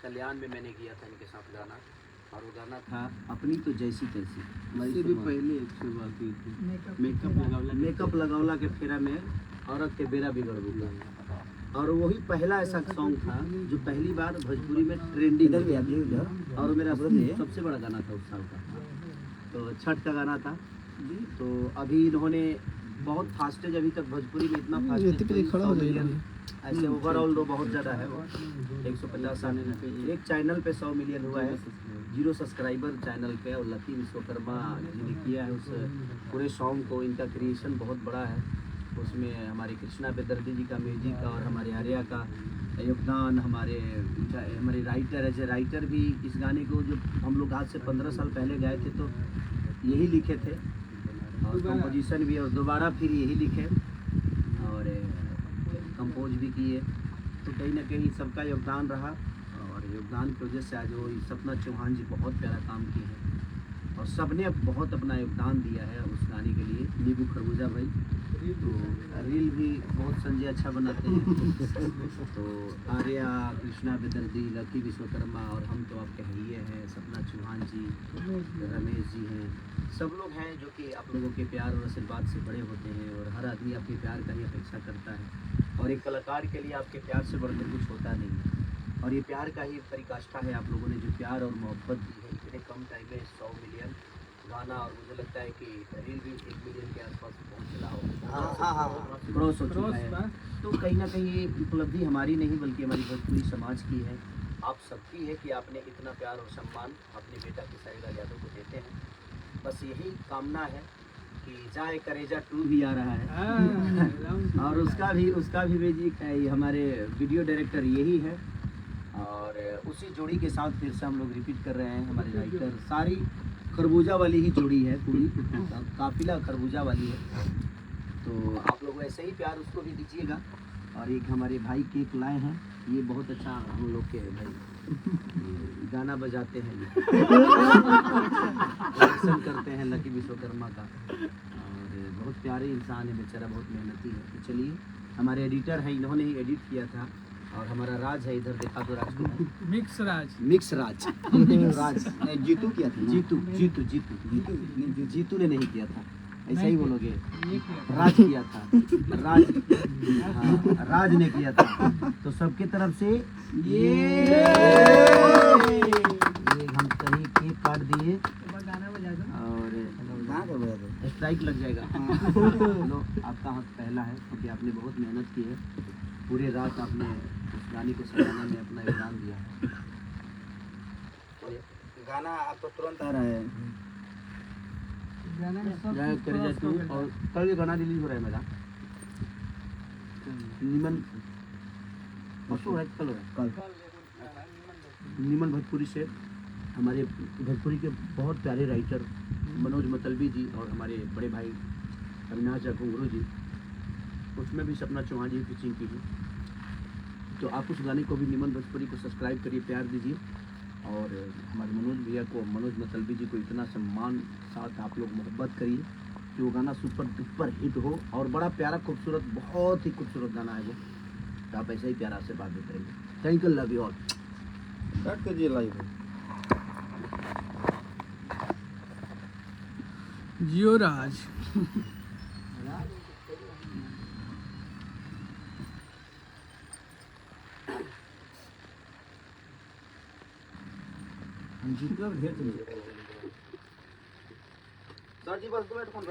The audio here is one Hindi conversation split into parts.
कल्याण में मैंने किया था इनके साथ गाना, और वो गाना था अपनी तो जैसी तैसी। इससे भी पहले एक से बात हुई थी, मेकअप लगावला के फेरा में औरत के बेरा बिगड़ दूंगा, और वही पहला ऐसा सॉन्ग था जो पहली बार भोजपुरी में ट्रेंडिंग और मेरा सबसे बड़ा गाना था उस साल का। तो छठ का गाना था। तो अभी इन्होंने बहुत फास्टेज, अभी तक भोजपुरी में इतना फास्टेज ऐसे ओवरऑल तो बहुत ज़्यादा है, 150 आने में एक चैनल पे 100 मिलियन हुआ है, 0 सब्सक्राइबर चैनल पे, और लकी विश्वकर्मा जी ने किया है उस पूरे सॉन्ग को। इनका क्रिएशन बहुत बड़ा है, उसमें हमारे कृष्णा बेदर्दी जी का म्यूजिक और हमारे आर्या का योगदान, हमारे राइटर एज ए राइटर भी इस गाने को जो हम लोग आज से 15 साल पहले गाए थे तो यही लिखे थे, और कंपोजिशन भी, और दोबारा फिर यही लिखे और कंपोज भी किए। तो कहीं ना कहीं सबका योगदान रहा, और योगदान की वजह से आज वो सपना चौहान जी बहुत प्यारा काम किए हैं, और सबने बहुत अपना योगदान दिया है उस गाने के लिए। नींबू खरबूजा भाई तो रील भी बहुत संजय अच्छा बनाते हैं। तो आर्या, कृष्णा बेदर्दी, लकी विश्वकर्मा, और हम तो आपके ही हैं, सपना चौहान जी, रमेश जी हैं, सब लोग हैं जो कि आप लोगों के प्यार और आशीर्वाद से बड़े होते हैं, और हर आदमी आपके प्यार का ही अपेक्षा करता है, और एक कलाकार के लिए आपके प्यार से बढ़कर कुछ होता नहीं है, और ये प्यार का ही परिकाष्ठा है। आप लोगों ने जो प्यार और मोहब्बत दी है इतने कम टाइम में 100 मिलियन गाना, और मुझे लगता है कि रील भी 1 मिलियन के आसपास पहुँच रहा हो, क्रॉस हो चुका है। तो कहीं ना कहीं ये उपलब्धि हमारी नहीं बल्कि हमारी भोजपुरी समाज की है, आप सबकी है कि आपने इतना प्यार और सम्मान अपने बेटा खेसारी यादव को देते हैं। बस यही कामना है कि जाए करेजा 2 भी आ रहा है और उसका भी म्यूजिक है, हमारे वीडियो डायरेक्टर यही है, और उसी जोड़ी के साथ फिर से हम लोग रिपीट कर रहे हैं। हमारे राइटर सारी खरबूजा वाली ही जोड़ी है, पूरी काफिला खरबूजा वाली है। तो आप लोग वैसे ही प्यार उसको भी दीजिएगा। और एक हमारे भाई केक लाए हैं, ये बहुत अच्छा हम लोग के भाई गाना बजाते हैं, दर्शन करते हैं लकी विश्वकर्मा का, और बहुत प्यारे इंसान है बेचारा, बहुत मेहनती है। तो चलिए, हमारे एडिटर हैं, इन्होंने ही एडिट किया था, और हमारा राज है इधर, देखा तो राज को मिक्स राज जीतू किया था, जीतू ने नहीं किया था, ऐसा ही बोलोगे, राज किया था, राज ने किया था। तो सबके तरफ से ये हम सही केक काट दिए, और स्ट्राइक लग जाएगा। लो, आपका हक पहला है क्योंकि आपने बहुत मेहनत की है, पूरे रात आपने उस गाने को सजाने में अपना योगदान दिया है। गाना आपको तुरंत आ रहा है, और कल ये गाना रिलीज हो रहा है मेरा, निमन परसों है, कल निमन भोजपुरी से, हमारे भोजपुरी के बहुत प्यारे राइटर मनोज मतलबी जी और हमारे बड़े भाई अविनाश घुंघरू जी, उसमें भी सपना चौहान जी पिचिंग की है। तो आप उस गाने को भी निमन भोजपुरी को सब्सक्राइब करिए, प्यार दीजिए, और हमारे मनोज भैया को, मनोज मतलबी जी को इतना सम्मान साथ आप लोग मोहब्बत करिए कि वो गाना सुपर डुपर हिट हो, और बड़ा प्यारा खूबसूरत, बहुत ही खूबसूरत गाना है वो। तो आप ऐसा ही प्यारा से बात देते रहिए। Thank you, love you all. काट कीजिए लाइव जियो राज।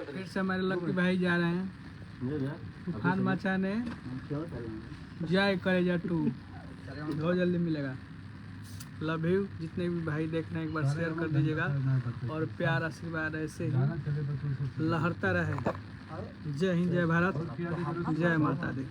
फिर से हमारे लकी भाई जा रहे हैं तूफान मचाने, जय करेजा 2 बहुत जल्दी मिलेगा। लव यू, जितने भी भाई देख रहे हैं एक बार शेयर कर दीजिएगा, और प्यार आशीर्वाद ऐसे ही लहरता रहे। जय हिंद, जय भारत, जय माता दी।